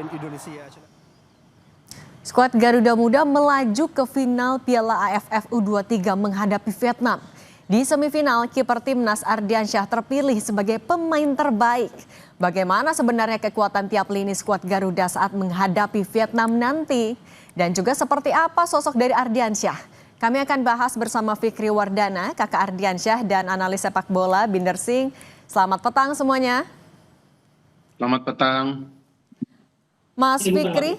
Indonesia. Skuad Garuda Muda melaju ke final Piala AFF U23 menghadapi Vietnam. Di semifinal, kiper timnas Ardiansyah terpilih sebagai pemain terbaik. Bagaimana sebenarnya kekuatan tiap lini skuad Garuda saat menghadapi Vietnam nanti? Dan juga seperti apa sosok dari Ardiansyah? Kami akan bahas bersama Fikri Wardana, kakak Ardiansyah, dan analis sepak bola Binder Singh. Selamat petang semuanya. Selamat petang. Mas Fikri,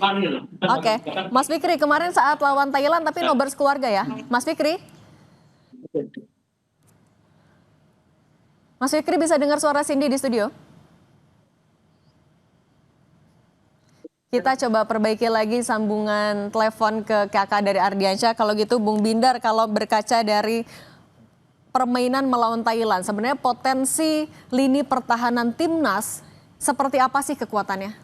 oke. Mas Fikri, kemarin saat lawan Thailand tapi nobar sekeluarga ya, Mas Fikri? Mas Fikri bisa dengar suara Cindy di studio? Kita coba perbaiki lagi sambungan telepon ke kakak dari Ardiansyah. Kalau gitu Bung Binder, kalau berkaca dari permainan melawan Thailand, sebenarnya potensi lini pertahanan timnas seperti apa sih kekuatannya?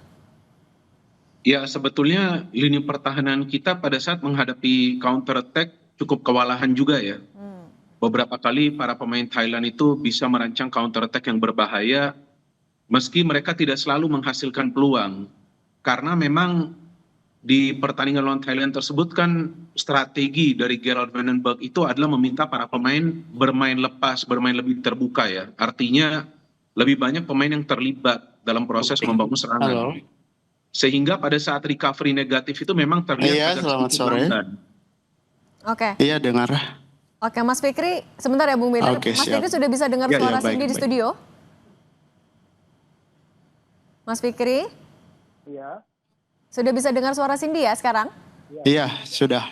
Ya, sebetulnya lini pertahanan kita pada saat menghadapi counter attack cukup kewalahan juga ya. Beberapa kali para pemain Thailand itu bisa merancang counter attack yang berbahaya meski mereka tidak selalu menghasilkan peluang. Karena memang di pertandingan lawan Thailand tersebut kan strategi dari Gerald Vandenberg itu adalah meminta para pemain bermain lepas, bermain lebih terbuka ya. Artinya lebih banyak pemain yang terlibat dalam proses membangun serangan. Sehingga pada saat recovery negatif itu memang terlihat agak selamat sore. Oke. Iya, dengar. Oke, Mas Fikri, sebentar ya Bung Binder. Oke, Mas siap. Fikri sudah bisa dengar Ya, suara ya, baik, Cindy di baik. studio? Mas Fikri, Iya. sudah bisa dengar suara Cindy ya sekarang? Iya, sudah.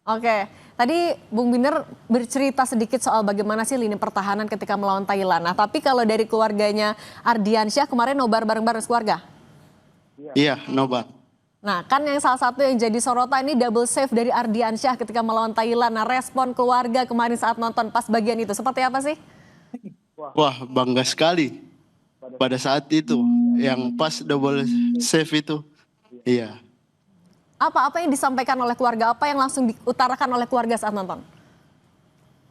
Oke, tadi Bung Binder bercerita sedikit soal bagaimana sih lini pertahanan ketika melawan Thailand. Nah, tapi kalau dari keluarganya Ardiansyah kemarin nobar bareng-bareng keluarga? Iya, nobar. Nah, kan yang salah satu yang jadi sorotan ini double save dari Ardiansyah ketika melawan Thailand. Nah, respon keluarga kemarin saat nonton pas bagian itu seperti apa sih? Wah, bangga sekali pada saat itu yang pas double save itu. Iya. Apa yang disampaikan oleh keluarga? Apa yang langsung diutarakan oleh keluarga saat nonton?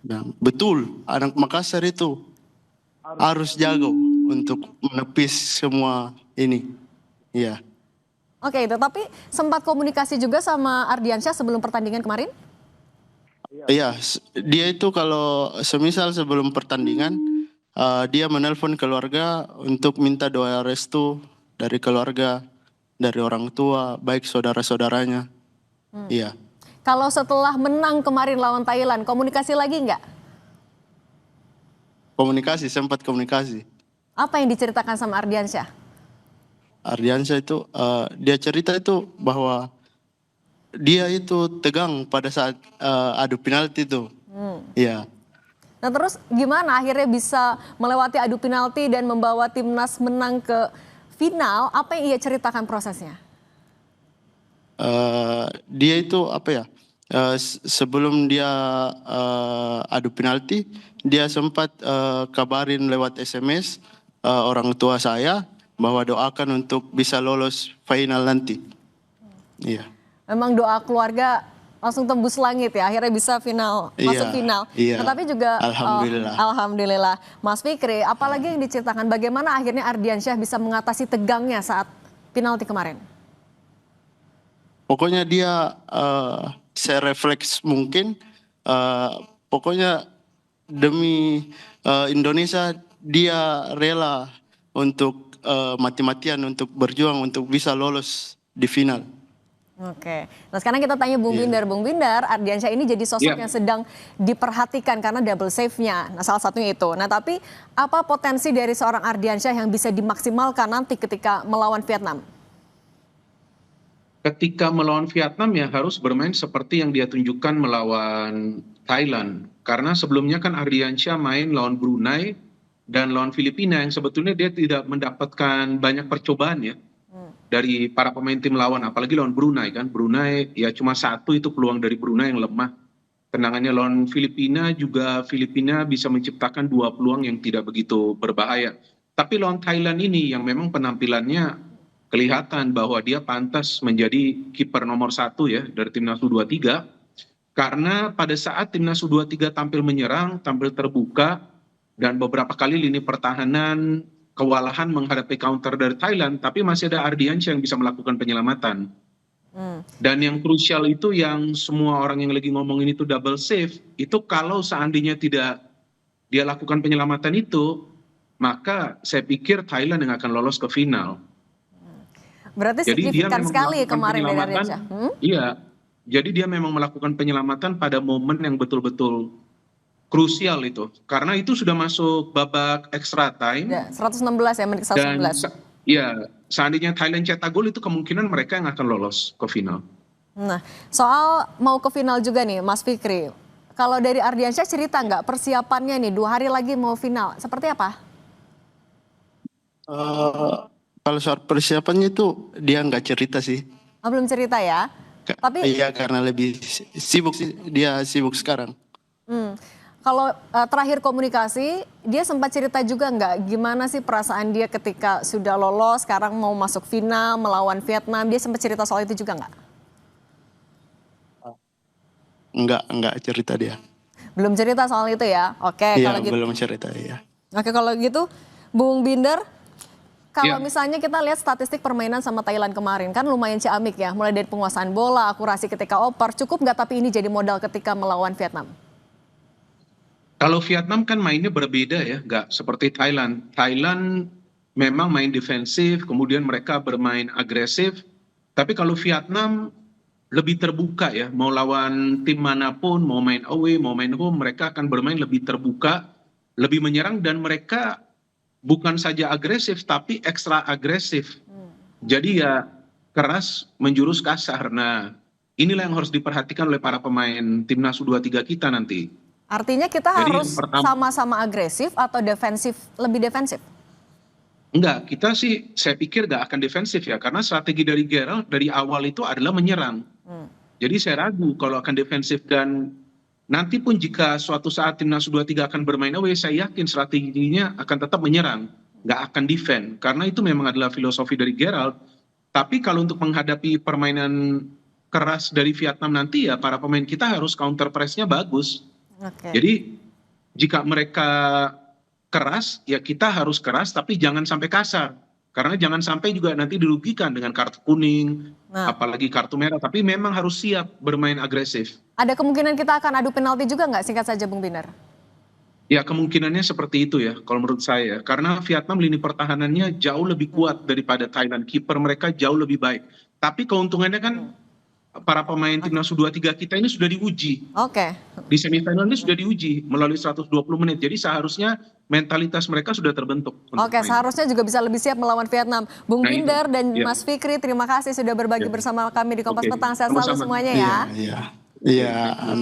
Nah, betul, anak Makassar itu harus jago untuk menepis semua ini. Iya. Oke, itu tapi sempat komunikasi juga sama Ardiansyah sebelum pertandingan kemarin? Iya, dia itu kalau semisal sebelum pertandingan dia menelpon keluarga untuk minta doa restu dari keluarga, dari orang tua, baik saudara-saudaranya. Iya. Kalau setelah menang kemarin lawan Thailand, komunikasi lagi nggak? Komunikasi, sempat komunikasi. Apa yang diceritakan sama Ardiansyah? Ardiansyah itu dia cerita itu bahwa dia itu tegang pada saat adu penalti itu. Iya. Nah terus gimana akhirnya bisa melewati adu penalti dan membawa timnas menang ke final? Apa yang ia ceritakan prosesnya? Dia itu apa ya? Sebelum dia adu penalti, dia sempat kabarin lewat SMS orang tua saya bahwa doakan untuk bisa lolos final nanti. Iya. Memang doa keluarga langsung tembus langit ya, akhirnya bisa final, masuk final. Iya. Nah, tapi juga Alhamdulillah. alhamdulillah. Mas Fikri, apalagi yang diceritakan bagaimana akhirnya Ardiansyah bisa mengatasi tegangnya saat penalti kemarin? Pokoknya dia serefleks mungkin, pokoknya demi Indonesia dia rela untuk mati-matian untuk berjuang untuk bisa lolos di final. Oke, nah sekarang kita tanya Bung Binder. Bung Binder, Ardiansyah ini jadi sosok yang sedang diperhatikan karena double save-nya. Nah salah satunya itu. Nah tapi apa potensi dari seorang Ardiansyah yang bisa dimaksimalkan nanti ketika melawan Vietnam? Ketika melawan Vietnam ya harus bermain seperti yang dia tunjukkan melawan Thailand. Karena sebelumnya kan Ardiansyah main lawan Brunei dan lawan Filipina yang sebetulnya dia tidak mendapatkan banyak percobaan ya. Dari para pemain tim lawan, apalagi lawan Brunei kan. Brunei ya cuma satu itu peluang dari Brunei yang lemah. Tendangannya lawan Filipina juga Filipina bisa menciptakan 2 peluang yang tidak begitu berbahaya. Tapi lawan Thailand ini yang memang penampilannya kelihatan bahwa dia pantas menjadi kiper nomor 1 ya dari timnas U23. Karena pada saat timnas U23 tampil menyerang, tampil terbuka, dan beberapa kali lini pertahanan kewalahan menghadapi counter dari Thailand, tapi masih ada Ardiansyah yang bisa melakukan penyelamatan. Dan yang krusial itu yang semua orang yang lagi ngomongin itu double save, itu kalau seandainya tidak dia lakukan penyelamatan itu, maka saya pikir Thailand yang akan lolos ke final. Berarti Jadi dia signifikan memang sekali melakukan kemarin dari penyelamatan. Ardiansyah. Iya, jadi dia memang melakukan penyelamatan pada momen yang betul-betul krusial itu. Karena itu sudah masuk babak extra time. Ya, 116 ya, menit Dan 116. ya, seandainya Thailand cetak gol itu kemungkinan mereka yang akan lolos ke final. Nah, soal mau ke final juga nih, Mas Fikri. Kalau dari Ardiansyah cerita nggak persiapannya nih, 2 hari lagi mau final, seperti apa? Kalau soal persiapannya itu dia nggak cerita sih. Oh, belum cerita ya? Tapi Iya, karena lebih sibuk sih, dia sibuk sekarang. kalau terakhir komunikasi, dia sempat cerita juga nggak gimana sih perasaan dia ketika sudah lolos, sekarang mau masuk final melawan Vietnam, dia sempat cerita soal itu juga nggak? Enggak cerita dia. Belum cerita soal itu ya? Oke, Iya, kalau gitu. belum cerita ya. Oke, kalau gitu, Bung Binder, kalau Ya. misalnya kita lihat statistik permainan sama Thailand kemarin, kan lumayan ciamik ya, mulai dari penguasaan bola, akurasi ketika oper, cukup nggak tapi ini jadi modal ketika melawan Vietnam? Kalau Vietnam kan mainnya berbeda ya, nggak seperti Thailand. Thailand memang main defensif, kemudian mereka bermain agresif. Tapi kalau Vietnam lebih terbuka ya, mau lawan tim manapun, mau main away, mau main home, mereka akan bermain lebih terbuka, lebih menyerang, dan mereka bukan saja agresif, tapi ekstra agresif. Jadi ya keras menjurus kasar. Nah, inilah yang harus diperhatikan oleh para pemain timnas U23 kita nanti. Artinya kita Jadi harus sama-sama agresif atau defensif, lebih defensif? Enggak, kita sih saya pikir nggak akan defensif ya, karena strategi dari Gerald dari awal itu adalah menyerang. Jadi saya ragu kalau akan defensif, dan nanti pun jika suatu saat timnas U23 akan bermain away, saya yakin strateginya akan tetap menyerang, nggak akan defend, karena itu memang adalah filosofi dari Gerald. Tapi kalau untuk menghadapi permainan keras dari Vietnam nanti ya para pemain kita harus counter press-nya bagus. Oke. Jadi jika mereka keras, ya kita harus keras, tapi jangan sampai kasar. Karena jangan sampai juga nanti dirugikan dengan kartu kuning, Nah, apalagi kartu merah. Tapi memang harus siap bermain agresif. ada kemungkinan kita akan adu penalti juga nggak? Singkat saja, Bung Binder. Ya kemungkinannya seperti itu ya, kalau menurut saya. Karena Vietnam lini pertahanannya jauh lebih kuat daripada Thailand. Kiper mereka jauh lebih baik. Tapi keuntungannya kan para pemain timnas U23 kita ini sudah diuji. Oke. Di semifinal ini sudah diuji melalui 120 menit. Jadi seharusnya mentalitas mereka sudah terbentuk. Oke, seharusnya juga bisa lebih siap melawan Vietnam. Bung Nah, itu. Binder dan Ya. Mas Fikri, terima kasih sudah berbagi Ya. bersama kami di Kompas Oke, Petang. Sehat selalu sama-sama. semuanya ya. Iya. Iya.